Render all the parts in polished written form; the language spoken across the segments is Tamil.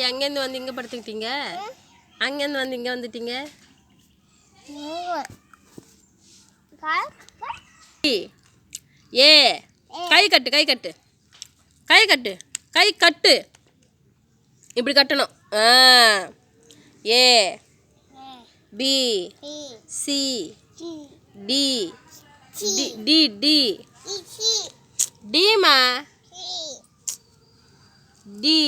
அங்கேருந்து வந்து இங்கே படுத்துக்கிட்டீங்க? அங்கேருந்து வந்து இங்கே வந்துட்டீங்க? ஏ கை கட்டு கை கட்டு கை கட்டு கை கட்டு இப்படி கட்டணும். A B C D D D D டிமா டி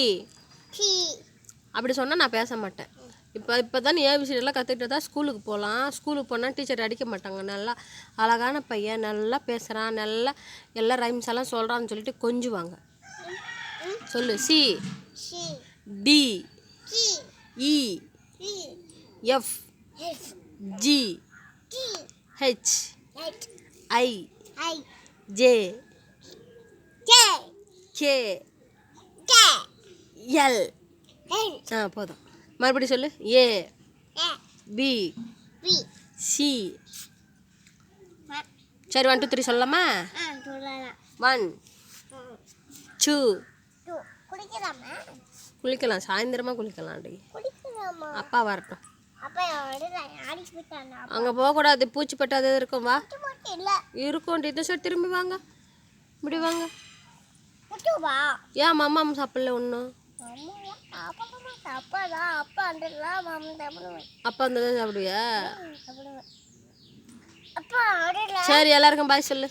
அப்படி சொன்னால் நான் பேச மாட்டேன். இப்போ தான் நீ ஏபிசிடெல்லாம் கற்றுக்கிட்டு தான் ஸ்கூலுக்கு போகலாம். ஸ்கூலுக்கு போனால் டீச்சர் அடிக்க மாட்டாங்க. நல்லா அழகான பையன், நல்லா பேசுகிறான், நல்லா எல்லா ரைம்ஸ் எல்லாம் சொல்கிறான்னு சொல்லிட்டு கொஞ்சுவாங்க. சொல்லு. C D E F G H I J K L. போதும். மறுபடியும் சொல்லு. A B C. சரி 1 2 3 சொல்லலாமா? 1 2. குளிக்கலாம், சாயந்தரமா குளிக்கலாம். அப்பா வரட்டும். அங்கே போகக்கூடாது, பூச்சி பட்டாது இருக்கும். வா இருக்கும். இந்த சைடு திரும்பி வாங்க, இப்படி வாங்க. ஏன் அம்மா சாப்பிடல ஒன்றும்? அப்பா அந்த சாப்பிடுவியா? சரி, எல்லாருக்கும் பாய் சொல்லு.